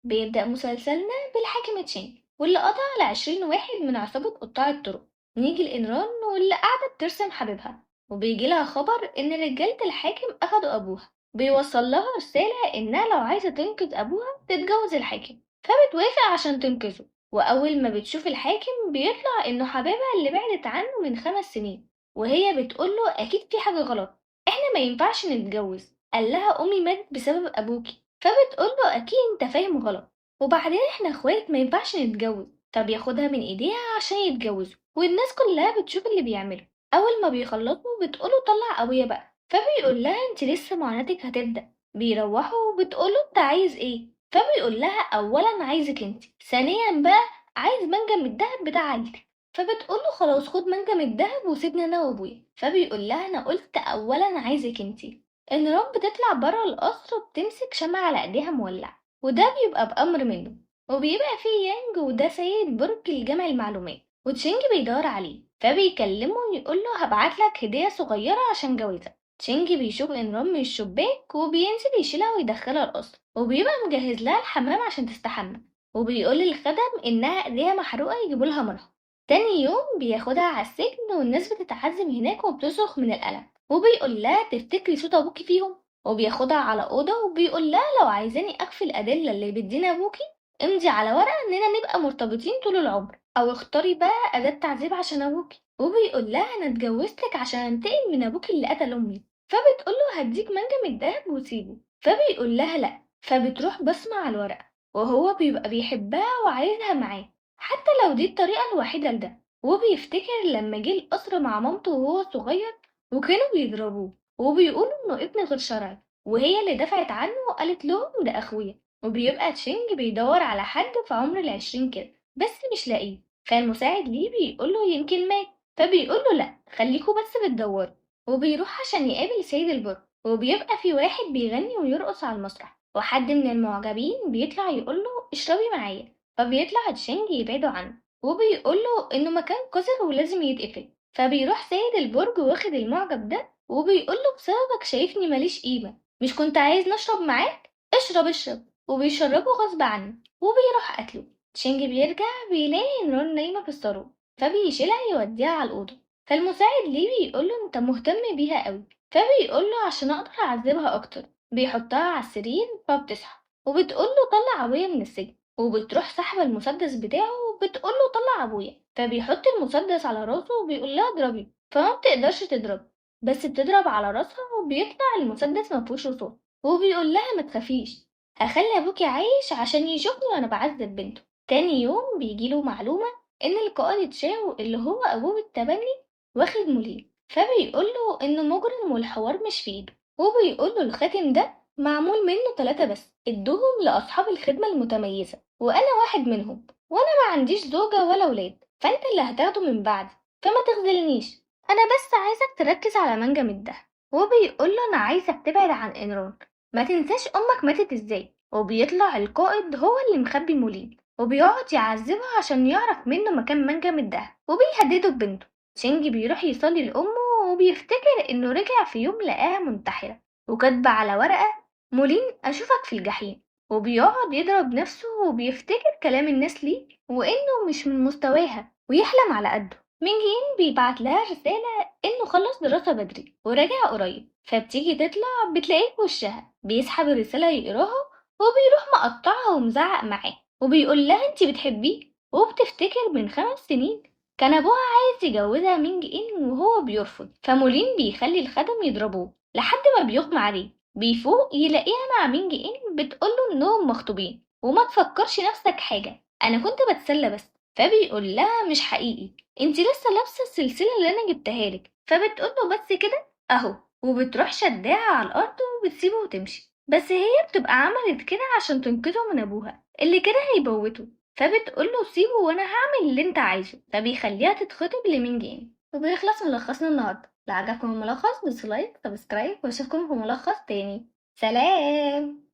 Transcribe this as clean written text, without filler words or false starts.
بيبدأ مسلسلنا بالحاكم تشينج واللي قضى على 20 واحد من عصابة قطاع الطرق. نيجي لإنران واللي قاعدة بترسم حبيبها، وبيجيلها خبر إن رجالة الحاكم أخدوا أبوها. بيوصل لها رسالة إنها لو عايزة تنقذ أبوها تتجوز الحاكم، فبتوافق عشان تنقذه. وأول ما بتشوف الحاكم بيطلع إنه حبيبها اللي بعدت عنه من 5 سنين، وهي بتقوله أكيد في حاجة غلط، إحنا ما ينفعش نتجوز. قال لها أمي ماتت بسبب أبوكي، فبتقوله أكيد أنت فاهم غلط، وبعدين إحنا اخوات ما ينفعش نتجوز. فبياخدها من إيديها عشان يتجوزوا، والناس كلها بتشوف اللي بيعمله. أول ما بيخلصوا بتقوله طلع أبويا بقى، فبيقول لها انت لسه معاناتك هتبدأ. بيروحوا بتقوله انت عايز ايه، فبيقول لها أولا عايزك انت، ثانيا بقى عايز منجم الدهب بتاع عيلتك. فبتقوله خلاص خد منجم الدهب وسيبني انا وابويا. فبيقول لها انا قلت اولا عايزك انت. النيران بتطلع برا القصر وبتمسك شمع على ايديها مولع، وده بيبقى بأمر منه. وبيبقى فيه يانج وده سيد برج لجمع المعلومات، وتشينج بيدور عليه، فبيكلمه يقوله هبعتلك هدية صغيرة عشان جوازك. تشينج بيشوف إنرام من الشباك وبينزل يشيلها ويدخلها القصر، وبيبقى مجهز لها الحمام عشان تستحمى، وبيقول للخدم إنها إيديها محروقة يجيبولها مرهم. تاني يوم بياخدها على السجن والناس بتتعذب هناك وبتصرخ من الألم، وبيقول لها تفتكري صوت أبوكي فيهم. وبياخدها على أوضة وبيقول لها لو عايزاني أخفي الأدلة اللي بتدينا أبوكي امضي على ورقة إننا نبقى مرتبطين طول العمر، أو اختاري بقى أداة تعذيب عشان أبوكي. وبيقول لها أنا اتجوزتك عشان أنتقم من أبوكي اللي قتل أمي. فبتقول له هديك منجم الدهب وسيبه، فبيقول لها لأ. فبتروح بصمة على الورقة، وهو بيبقى بيحبها وعايزها معاه حتى لو دي الطريقة الوحيدة لده. وبيفتكر لما جه القصر مع مامته وهو صغير وكانوا بيضربوه، وبيقولوا إنه ابن غير شرعي، وهي اللي دفعت عنه وقالت لهم ده أخويا. وبيبقى تشينج بيدور على حد في عمر ال20 كده بس مش لاقيه، فالمساعد ليه بيقوله يمكن مات، فبيقوله لأ خليكوا بس بتدوروا. وبيروح عشان يقابل سيد البر، وبيبقى في واحد بيغني ويرقص على المسرح، وحد من المعجبين بيطلع يقوله اشربي معايا. فبيطلع تشينج يبعده عنه، وبيقوله إنه مكان قذر ولازم يتقفل. فبيروح سيد البرج واخد المعجب ده وبيقوله بسببك شايفني ماليش قيمة، مش كنت عايز نشرب معاك؟ اشرب اشرب. وبيشربه غصب عنه وبيروح قتله. تشينج بيرجع بيلاقي نوران نايمة في الصالون، فبيشيلها يوديها على الأوضة. فالمساعد ليه بيقوله انت مهتم بيها قوي، فبيقوله عشان اقدر اعذبها اكتر. بيحطها على السرير فبتصحى وبتقوله طلع ابويا من السجن، وبتروح سحب المسدس بتاعه وبتقوله طلع ابويا. فبيحط المسدس على راسه وبيقول لها اضربي، فما بتقدرش تضرب، بس بتضرب على راسها وبيطلع المسدس مفهوش رصاص. وبيقول لها ما تخافيش، هخلي ابوكي عايش عشان يشوفني وانا بعذب بنته. تاني يوم بيجيله معلومة ان القائد تشاو اللي هو ابوه بالتبني واخد مولين، فبيقوله انه مجرم والحوار مش في ايده. وبيقوله الخاتم ده معمول منه 3 بس ادوهم لاصحاب الخدمة المتميزة، وانا واحد منهم، وانا ما عنديش زوجة ولا ولاد، فانت اللي هتاخده من بعدي، فما تخذلنيش. انا بس عايزك تركز على منجم الدهب. وبيقوله انا عايزك تبعد عن انرون، ما تنساش امك ماتت ازاي. وبيطلع القائد هو اللي مخبي مولين، وبيقعد يعذبه عشان يعرف منه مكان منجم الدهب، وبيهدده ببنته. شينجي بيروح يصلي لأمه وبيفتكر إنه رجع في يوم لقاها منتحرة وكاتبة على ورقة مولين أشوفك في الجحيم. وبيقعد يضرب نفسه وبيفتكر كلام الناس ليه وإنه مش من مستواها ويحلم على قده. مينجين بيبعت لها رسالة إنه خلص دراسة بدري ورجع قريب، فبتيجي تطلع بتلاقيه في وشها بيسحب الرسالة يقراها، وبيروح مقطعها ومزعق معاه وبيقول لها انتي بتحبيه. وبتفتكر من 5 سنين كان ابوها عايز يجوزها مينج ان وهو بيرفض، فمولين بيخلي الخدم يضربوه لحد ما بيغمى عليه. بيفوق يلاقيها مع مينج ان بتقوله انهم مخطوبين وما تفكرش نفسك حاجة، انا كنت بتسلى بس. فبيقول لها مش حقيقي، انتي لسه لابسه السلسله اللي انا جبتها لك. فبتقوله بس كده اهو، وبتروح شداها على الارض وبتسيبه وتمشي. بس هي بتبقى عملت كده عشان تنقذه من ابوها اللي كده هيموته. فبتقوله سيبه وانا هعمل اللي انت عايزه، فبيخليها تتخطب لمين. وبيخلص ملخصنا النهارده. لو عجبكم الملخص دوسوا لايك سبسكرايب واشوفكم في ملخص تاني. سلام.